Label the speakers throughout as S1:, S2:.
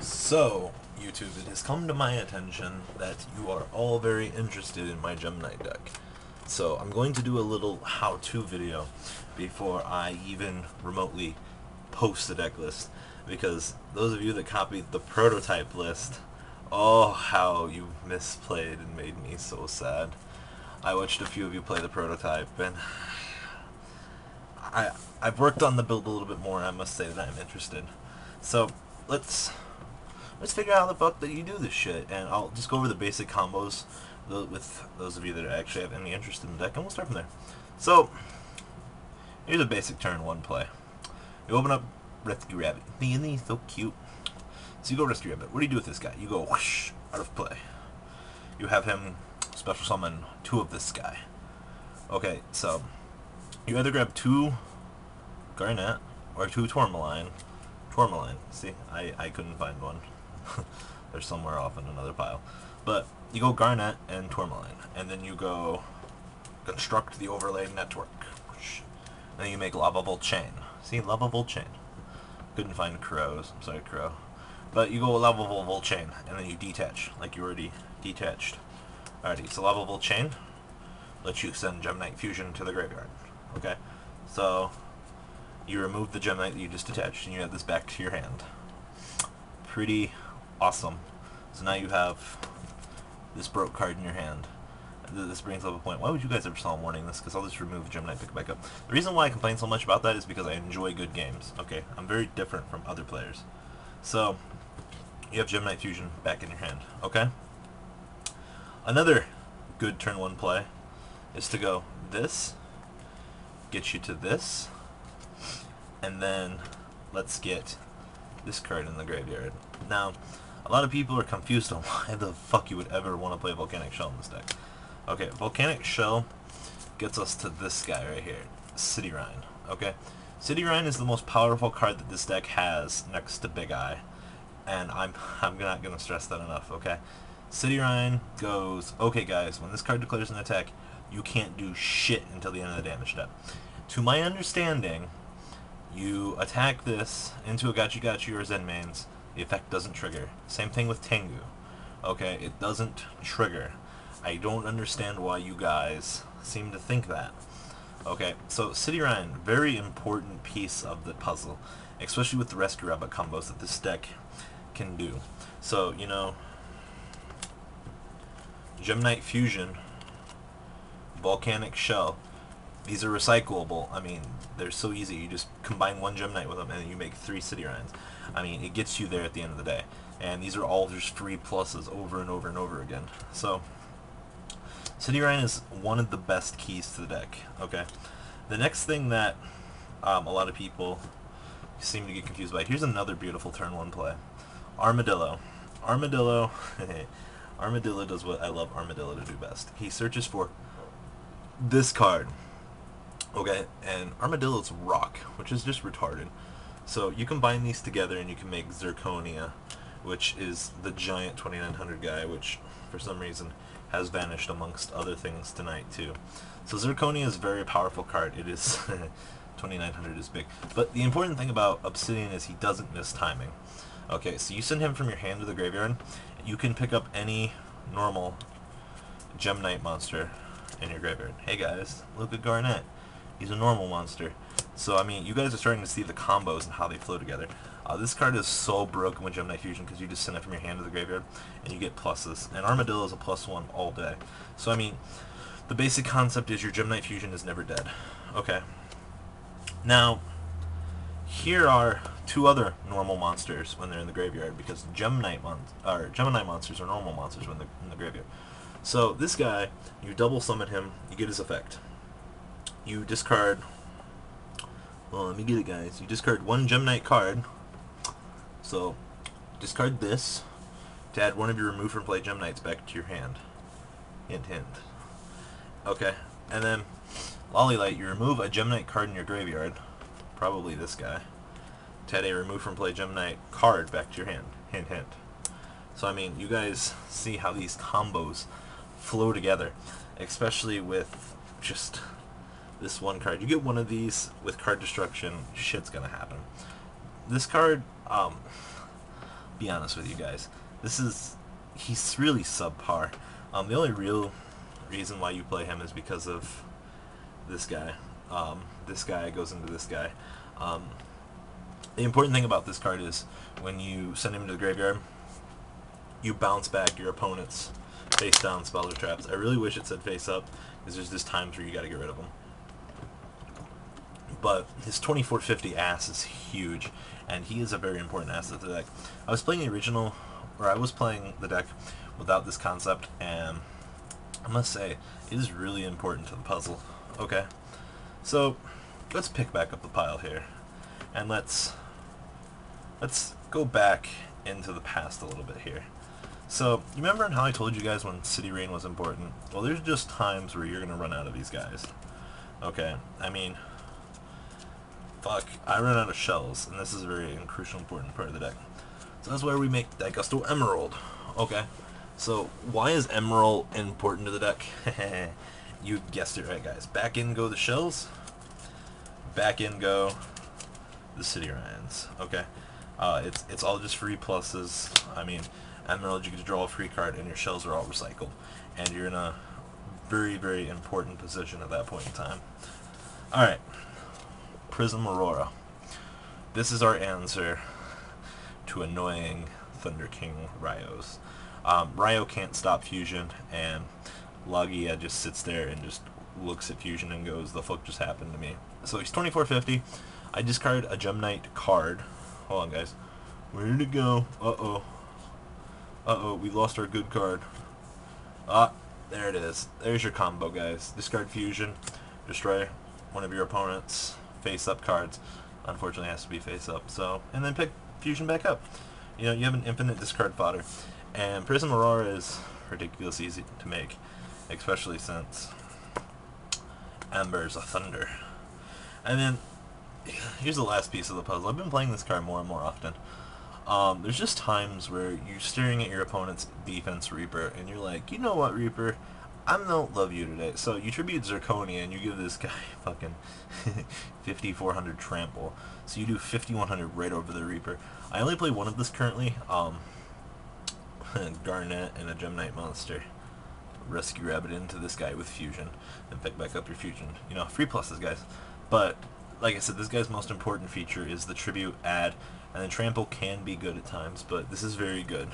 S1: So, YouTube, it has come to my attention that you are all very interested in my Gem Knight deck. So, I'm going to do a little how-to video before I even remotely post the deck list. Because those of you that copied the prototype list, oh, how you misplayed and made me so sad. I watched a few of you play the prototype, and I've worked on the build a little bit more, and I must say that I'm interested. So, let's figure out how the fuck that you do this shit, and I'll just go over the basic combos with those of you that actually have any interest in the deck, and we'll start from there. So, here's a basic turn one play. You open up Rescue Rabbit. Isn't he so cute? So you go Rescue Rabbit. What do you do with this guy? You go whoosh, out of play. You have him special summon two of this guy. Okay, so you either grab two Garnet or two Tourmaline. See, I couldn't find one. They're somewhere off in another pile. But you go Garnet and Tourmaline, and then you go construct the overlay network. And then you make Lava Volt Chain. See, Lava Volt Chain. Couldn't find Crows. I'm sorry, Crow. But you go Lava Volt Chain, and then you detach, like you already detached. Alrighty, so Lava Volt Chain lets you send Gem Knight Fusion to the graveyard. Okay, so you remove the Gem Knight that you just detached, and you have this back to your hand. Pretty awesome. So now you have this broke card in your hand. This brings up a point. Why would you guys ever saw warning this? Because I'll just remove the Gem Knight, pick it back up. The reason why I complain so much about that is because I enjoy good games. Okay, I'm very different from other players. So you have Gem Knight Fusion back in your hand. Okay. Another good turn one play is to go this, get you to this, and then let's get this card in the graveyard. Now, a lot of people are confused on why the fuck you would ever want to play Volcanic Shell in this deck. Okay, Volcanic Shell gets us to this guy right here, City Rhine. Okay, City Rhine is the most powerful card that this deck has next to Big Eye, and I'm not gonna stress that enough. Okay, City Rhine goes, okay guys, when this card declares an attack, you can't do shit until the end of the damage step. To my understanding, you attack this into a Gachi or Zenmains, the effect doesn't trigger. Same thing with Tengu. Okay, it doesn't trigger. I don't understand why you guys seem to think that. Okay, so City Rhine, very important piece of the puzzle, especially with the Rescue Rabbit combos that this deck can do. So, you know, Gem Knight Fusion, Volcanic Shell, these are recyclable. I mean, they're so easy. You just combine one Gem Knight with them and then you make 3 City Rhines. I mean, it gets you there at the end of the day. And these are all just free pluses over and over and over again. So, City Rhine is one of the best keys to the deck. Okay. The next thing that a lot of people seem to get confused by. Here's another beautiful turn one play. Armadillo. Armadillo does what I love Armadillo to do best. He searches for this card. Okay, and Armadillo's rock, which is just retarded. So you combine these together and you can make Zirconia, which is the giant 2900 guy, which for some reason has vanished amongst other things tonight too. So Zirconia is a very powerful card. It is 2900 is big. But the important thing about Obsidian is he doesn't miss timing. Okay, so you send him from your hand to the graveyard. You can pick up any normal Gem Knight monster in your graveyard. Hey guys, look at Garnet. He's a normal monster. So, I mean, you guys are starting to see the combos and how they flow together. This card is so broken with Gem Knight Fusion because you just send it from your hand to the graveyard and you get pluses. And Armadillo is a +1 all day. So, I mean, the basic concept is your Gem Knight Fusion is never dead. Okay. Now, here are two other normal monsters when they're in the graveyard because Gemini monsters are normal monsters when they're in the graveyard. So, this guy, you double summon him, you get his effect. You discard, well, let me get it guys, you discard one Gem Knight card, so discard this to add one of your remove from play Gem Knights back to your hand. Hint, hint. Okay, and then Lollylite, you remove a Gem Knight card in your graveyard, probably this guy, to add a remove from play Gem Knight card back to your hand. Hint, hint. So I mean, you guys see how these combos flow together, especially with just this one card. You get one of these with card destruction, shit's gonna happen. This card, be honest with you guys. He's really subpar. The only real reason why you play him is because of this guy. This guy goes into this guy. The important thing about this card is when you send him to the graveyard, you bounce back your opponent's face down spells or traps. I really wish it said face up, because there's just times where you gotta get rid of him. But his 2450 ass is huge, and he is a very important asset to the deck. I was playing the original, or I was playing the deck without this concept, and I must say, it is really important to the puzzle. Okay, so let's pick back up the pile here, and let's go back into the past a little bit here. So, you remember how I told you guys when City Rain was important? Well, there's just times where you're going to run out of these guys. Okay, I mean, fuck, I run out of shells, and this is a very crucial, important part of the deck. So that's why we make Gusto Emerald. Okay, so why is Emerald important to the deck? You guessed it right, guys. Back in go the shells, back in go the City Ryans. Okay, it's all just free pluses. I mean, Emerald, you get to draw a free card, and your shells are all recycled, and you're in a very, very important position at that point in time. Alright, Prism Aurora. This is our answer to annoying Thunder King Ryos. Ryo can't stop fusion, and Logia just sits there and just looks at fusion and goes, the fuck just happened to me? So he's 2450. I discard a Gem Knight card. Hold on, guys. Where did it go? Uh-oh. Uh-oh, we lost our good card. Ah, there it is. There's your combo, guys. Discard fusion, destroy one of your opponent's face-up cards. Unfortunately, it has to be face-up. So, and then pick fusion back up. You know, you have an infinite discard fodder. And Prism Aurora is ridiculously easy to make, especially since Ember's a thunder. And then, here's the last piece of the puzzle. I've been playing this card more and more often. There's just times where you're staring at your opponent's defense Reaper, and you're like, you know what, Reaper? I don't love you today. So you tribute Zirconia, and you give this guy fucking 5,400 trample. So you do 5,100 right over the Reaper. I only play one of this currently. Garnet and a Gem Knight monster. Rescue Rabbit into this guy with fusion, and pick back up your fusion. You know, free pluses, guys. But like I said, this guy's most important feature is the tribute add, and then trample can be good at times, but this is very good.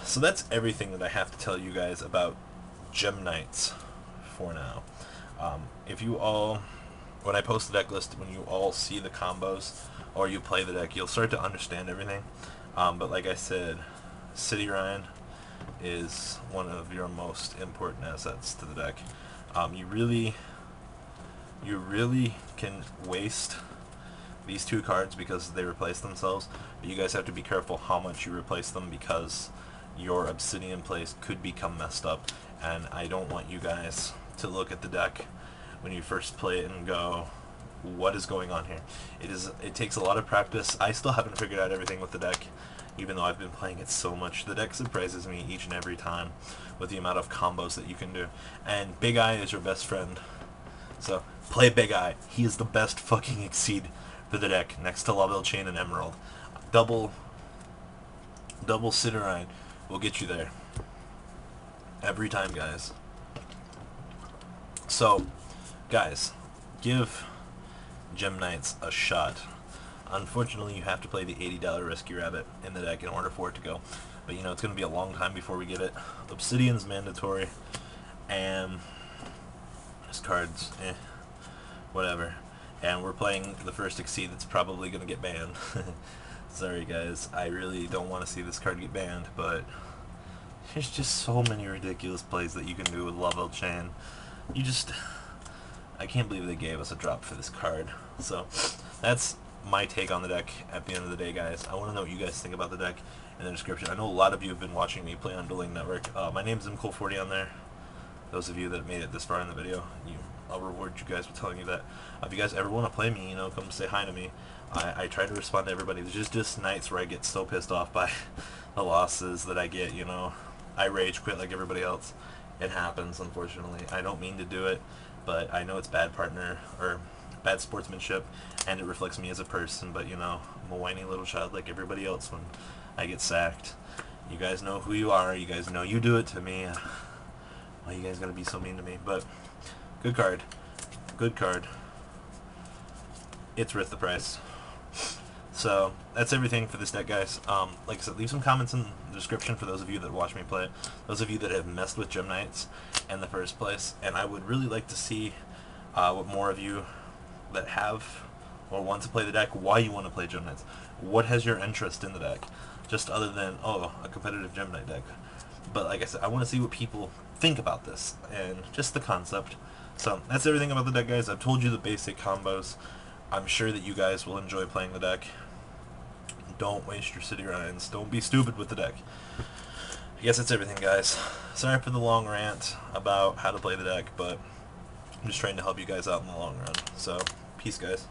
S1: So that's everything that I have to tell you guys about Gem Knights for now. If you all, when I post the deck list, when you all see the combos or you play the deck, you'll start to understand everything. But like I said, City Ryan is one of your most important assets to the deck. You really can waste these two cards because they replace themselves, but you guys have to be careful how much you replace them, because your Obsidian plays could become messed up, and I don't want you guys to look at the deck when you first play it and go, what is going on here? It takes a lot of practice. I still haven't figured out everything with the deck, even though I've been playing it so much. The deck surprises me each and every time with the amount of combos that you can do, and Big Eye is your best friend. So play Big Eye. He is the best fucking Exceed for the deck, next to Lavel Chain and Emerald. Double Cinerine will get you there every time, guys. So, guys, give Gem Knights a shot. Unfortunately, you have to play the $80 Rescue Rabbit in the deck in order for it to go. But, you know, it's going to be a long time before we get it. Obsidian's mandatory, and this card's whatever. And we're playing the first Exceed that's probably going to get banned. Sorry, guys. I really don't want to see this card get banned, but there's just so many ridiculous plays that you can do with Lavel Chain. I can't believe they gave us a drop for this card. So, that's my take on the deck at the end of the day, guys. I want to know what you guys think about the deck in the description. I know a lot of you have been watching me play on Dueling Network. My name's MCole40 on there. Those of you that made it this far in the video, I'll reward you guys with telling you that. If you guys ever want to play me, you know, come say hi to me. I try to respond to everybody. There's just nights where I get so pissed off by the losses that I get, you know. I rage quit like everybody else. It happens, unfortunately. I don't mean to do it, but I know it's bad partner, or bad sportsmanship, and it reflects me as a person. But you know, I'm a whiny little child like everybody else when I get sacked. You guys know who you are. You guys know you do it to me. Why you guys gotta be so mean to me? But good card. Good card. It's worth the price. So that's everything for this deck, guys. Like I said, leave some comments in the description for those of you that watch me play it, those of you that have messed with Gem Knights in the first place, and I would really like to see what more of you that have or want to play the deck, why you want to play Gem Knights. What has your interest in the deck? Just other than, oh, a competitive Gem Knight deck. But like I said, I want to see what people think about this and just the concept. So that's everything about the deck, guys. I've told you the basic combos. I'm sure that you guys will enjoy playing the deck. Don't waste your city Ryans. Don't be stupid with the deck. I guess that's everything, guys. Sorry for the long rant about how to play the deck, but I'm just trying to help you guys out in the long run. So, peace, guys.